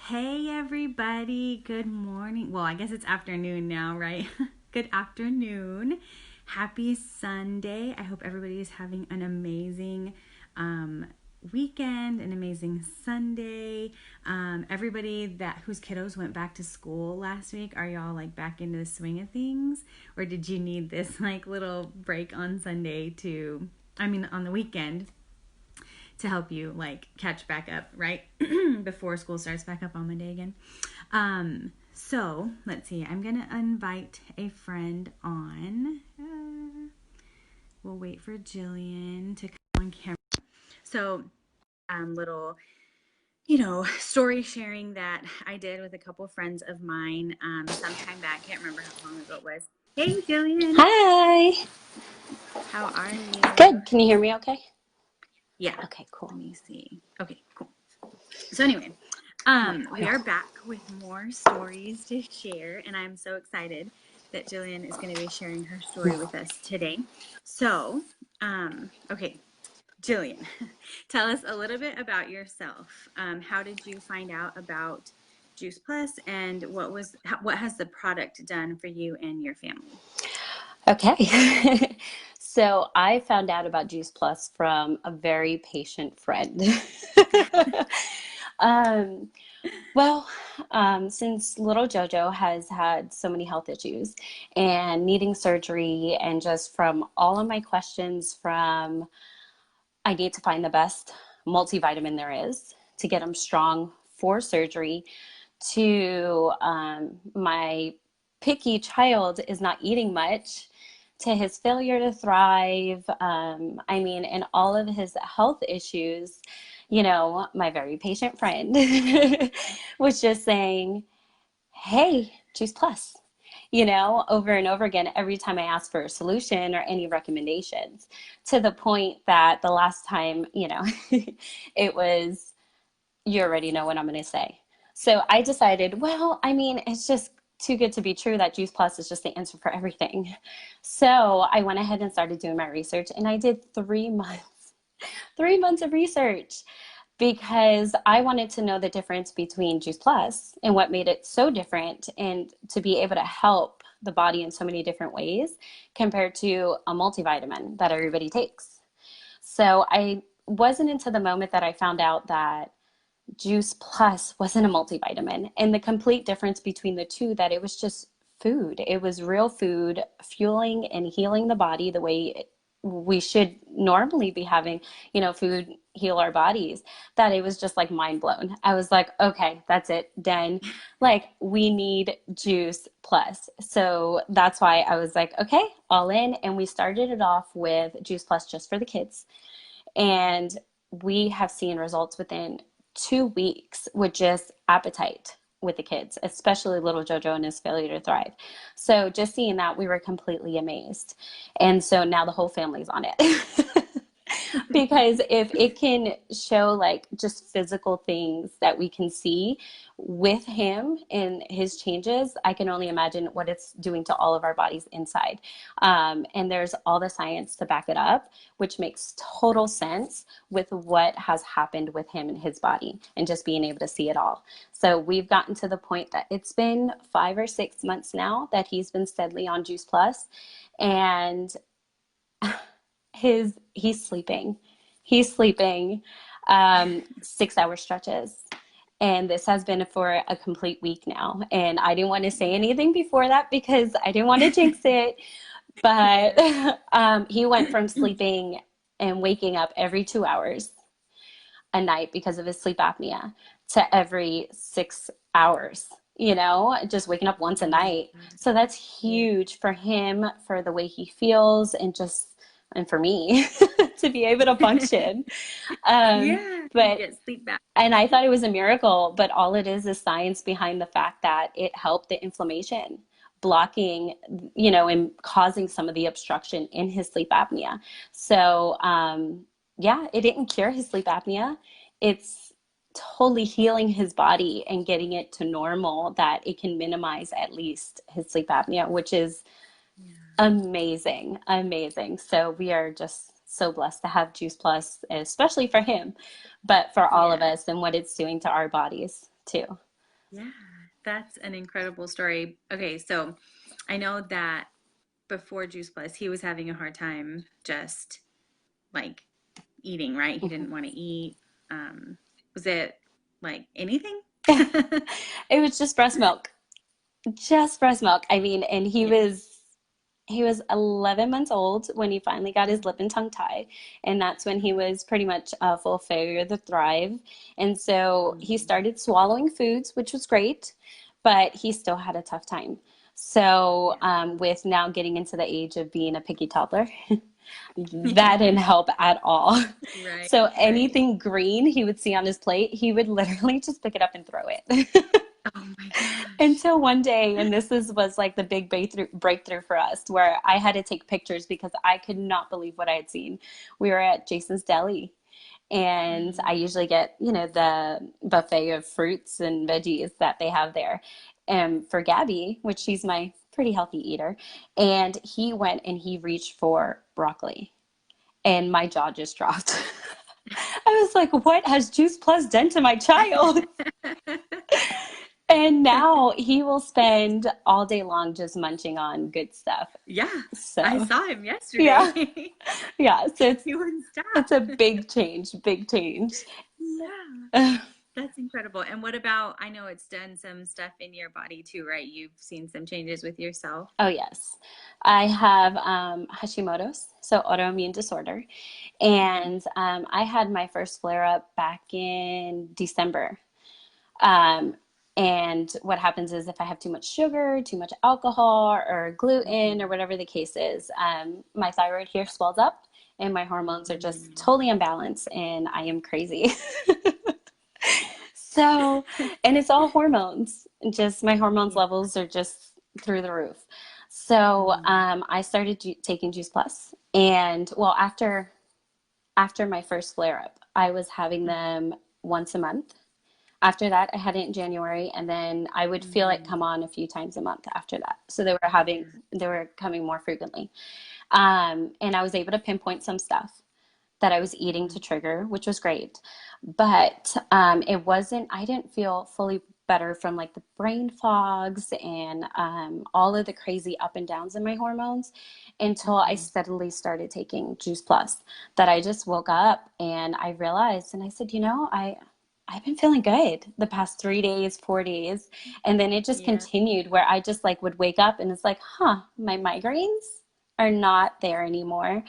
Hey everybody, good morning. Well, I guess it's afternoon now, right? Good afternoon. Happy Sunday. I hope everybody is having an amazing weekend, an amazing Sunday. Everybody that whose kiddos went back to school last week, are y'all like back into the swing of things? Or did you need this like little break on Sunday on the weekend to help you like catch back up, right? Before school starts back up on Monday again. So let's see. I'm gonna invite a friend on. We'll wait for Jillian to come on camera. So, little story sharing that I did with a couple of friends of mine sometime back. Can't remember how long ago it was. Hey, Jillian. Hi. How are you? Good. Can you hear me okay? Yeah. Okay, cool. Let me see. Okay, cool. So anyway, we are back with more stories to share, and I'm so excited that Jillian is going to be sharing her story with us today. So, okay, Jillian, tell us a little bit about yourself. How did you find out about Juice Plus, and what has the product done for you and your family? Okay. So I found out about Juice Plus from a very patient friend. um, well, since little JoJo has had so many health issues and needing surgery, and just from all of my questions from I need to find the best multivitamin there is to get him strong for surgery, to my picky child is not eating much, to his failure to thrive. And all of his health issues, my very patient friend was just saying, hey, Juice Plus, over and over again, every time I asked for a solution or any recommendations, to the point that the last time, it was, you already know what I'm going to say. So I decided, it's just too good to be true that Juice Plus is just the answer for everything. So I went ahead and started doing my research, and I did 3 months, 3 months of research, because I wanted to know the difference between Juice Plus and what made it so different, and to be able to help the body in so many different ways compared to a multivitamin that everybody takes. So I wasn't until the moment that I found out that Juice Plus wasn't a multivitamin, and the complete difference between the two, that it was just food. It was real food fueling and healing the body the way we should normally be having, food heal our bodies. That it was just like mind blown. I was like, okay, that's it, done. Like, we need Juice Plus. So that's why I was like, okay, all in. And we started it off with Juice Plus just for the kids. And we have seen results within 2 weeks with just appetite with the kids, especially little JoJo and his failure to thrive. So just seeing that, we were completely amazed. And so now the whole family's on it. Because if it can show like just physical things that we can see with him and his changes, I can only imagine what it's doing to all of our bodies inside. And there's all the science to back it up, which makes total sense with what has happened with him and his body, and just being able to see it all. So we've gotten to the point that it's been 5 or 6 months now that he's been steadily on Juice Plus, and he's sleeping. He's sleeping 6 hour stretches. And this has been for a complete week now. And I didn't want to say anything before that because I didn't want to jinx it. But he went from sleeping and waking up every 2 hours a night because of his sleep apnea to every 6 hours, just waking up once a night. So that's huge for him, for the way he feels, and for me to be able to function. Um, Yeah, you but get sleep back. and I thought it was a miracle, but all it is science behind the fact that it helped the inflammation, blocking, and causing some of the obstruction in his sleep apnea. So, yeah, it didn't cure his sleep apnea. It's totally healing his body and getting it to normal, that it can minimize at least his sleep apnea, which is amazing, amazing. So we are just so blessed to have Juice Plus, especially for him, but for all of Yeah. us, and what it's doing to our bodies too. Yeah, that's an incredible story. Okay, so I know that before Juice Plus, he was having a hard time just like eating, right? He didn't want to eat. Was it like anything? It was just breast milk. I mean, and Yeah. he was 11 months old when he finally got his lip Mhm. and tongue tied, and that's when he was pretty much a full failure to thrive. And so he Mhm. started swallowing foods, which was great, but he still had a tough time. So, Yeah. with now getting into the age of being a picky toddler, that Yeah. didn't help at all. Right, So right. anything green he would see on his plate, he would literally just pick it up and throw it. Oh my gosh. Until one day, and was like the big breakthrough for us, where I had to take pictures because I could not believe what I had seen. We were at Jason's Deli, and I Mhm. usually get, the buffet of fruits and veggies that they have there. And for Gabby, which she's my pretty healthy eater, and he went and he reached for broccoli, and my jaw just dropped. I was like, what has Juice Plus done to my child? And now he will spend all day long just munching on good stuff. Yeah, I So, saw him yeah, yesterday. yeah. So He wouldn't it's stop. a big change, big change. Yeah. Oh That's incredible. And what about, I know it's done some stuff in your body too, right? You've seen some changes with yourself. yes, I have Hashimoto's, so autoimmune disorder, Hmm. and I had my first flare up back in December. Um, and what happens is if I have too much sugar, too much alcohol, or gluten, or Hmm. whatever the case is, my thyroid here swells up and my hormones are just Mm. totally imbalanced and I am crazy. So, and it's all hormones. Just my hormones Yeah. levels are just through the roof. So, Mm. I started taking Juice Plus, and well, after my first flare up, I was having them once a month. After that, I had it in January, and then I would feel it Mm. come on a few times a month after that. So Yeah. they were coming more frequently. And I was able to pinpoint some stuff that I was eating to Mm. trigger, which was great. But it wasn't, I didn't feel fully better from like the brain fogs and all of the crazy up and downs in my hormones until I Hmm. steadily started taking Juice Plus. That I just woke up and I realized, and I said, I've been feeling good the past 3 days, 4 days. And then it just Yeah. continued where I just like would wake up and it's like, huh, my migraines are not there anymore.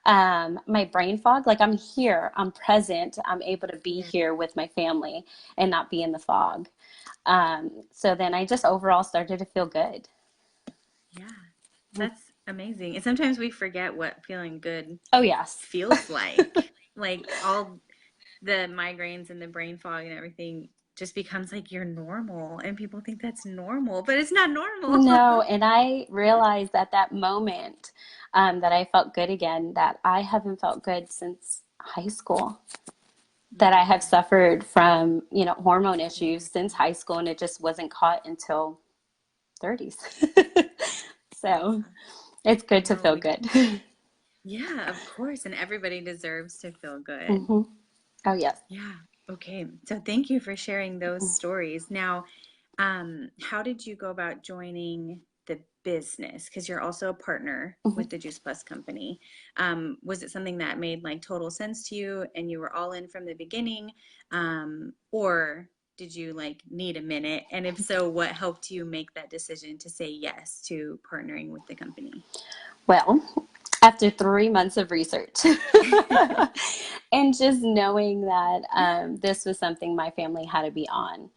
My brain fog, like I'm here, I'm present, I'm able to be Yeah. here with my family and not be in the fog. So then I just overall started to feel good. Yeah. That's amazing. And sometimes we forget what feeling good Oh, yes. feels like. Like all the migraines and the brain fog and everything just becomes like you're normal and people think that's normal, but it's not normal. No, and I realized at that moment that I felt good again, that I haven't felt good since high school, that I have Mm. suffered from, hormone Yeah. issues since high school, and it just wasn't caught until 30s. So Yeah. it's good to No, feel we, good. yeah, of course. And everybody deserves to feel good. Hmm. Oh, yes. Yeah. Okay. So thank you for sharing those stories. Now, how did you go about joining the business? Because you're also a partner with Hmm. the Juice Plus company. Was it something that made like total sense to you and you were all in from the beginning? Or did you like need a minute? And if so, what helped you make that decision to say yes to partnering with the company? Well, after 3 months of research and just knowing that this was something my family had to be on,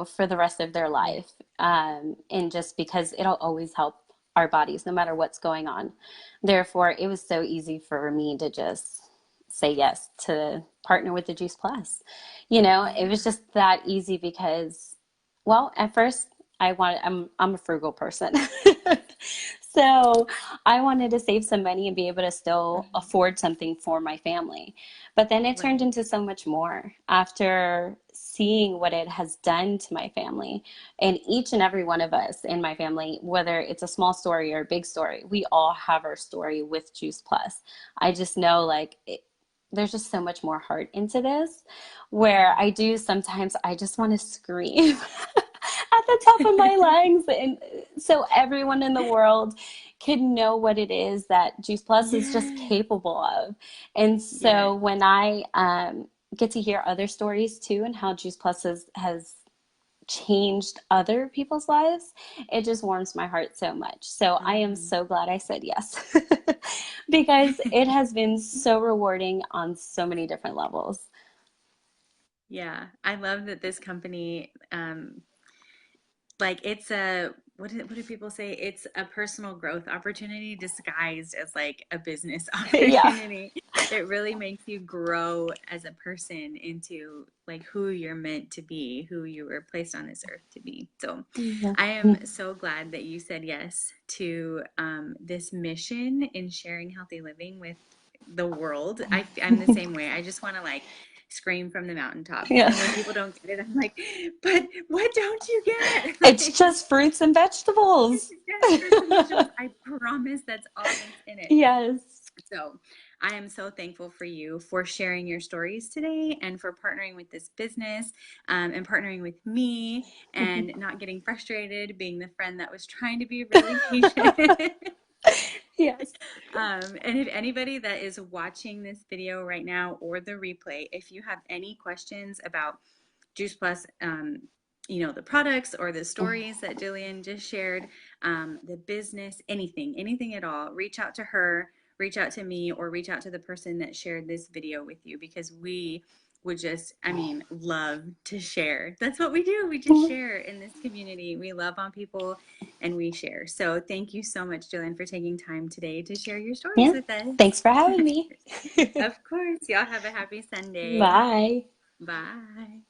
for the rest of their Yeah. life. And just because it'll always help our bodies no matter what's going on. Therefore, it was so easy for me to just say yes to partner with the Juice Plus. It was Yeah. just that easy because, well, at first I'm a frugal person. So I wanted to save some money and be able to still Mhm. afford something for my family. But then it turned Right. into so much more after seeing what it has done to my family. And each and every one of us in my family, whether it's a small story or a big story, we all have our story with Juice Plus. I just know like there's just so much more heart into this, where I do sometimes I just want to scream at the top of my lungs, and so everyone in the world can know what it is that Juice Plus is just Yes. capable of. And so Yes. when I get to hear other stories too, and how Juice Plus has changed other people's lives, it just warms my heart so much. So I am Mhm. so glad I said yes because it has been so rewarding on so many different levels. Yeah, I love that this company, like it's a what do people say? It's a personal growth opportunity disguised as like a business Yeah. opportunity. It really makes you grow as a person into like who you're meant to be, who you were placed on this earth to be. So Yeah. I am so glad that you said yes to this mission in sharing healthy living with the world. I'm the same way. I just want to like scream from the mountaintops. Yeah. And when people don't get it, I'm like, but what don't you get? It's Like, just fruits and it's vegetables. just fruits and vegetables. I promise that's all that's in it. Yes. So I am so thankful for you for sharing your stories today and for partnering with this business and partnering with me and not getting frustrated, being the friend that was trying to be really patient. Yes. And if anybody that is watching this video right now or the replay, if you have any questions about Juice Plus, the products or the stories that Jillian just shared, the business, anything at all, reach out to her, reach out to me, or reach out to the person that shared this video with you because we would just, love to share. That's what we do. We just share in this community. We love on people and we share. So thank you so much, Jillian, for taking time today to share your stories Yeah. with us. Thanks for having me. Of course. Y'all have a happy Sunday. Bye. Bye.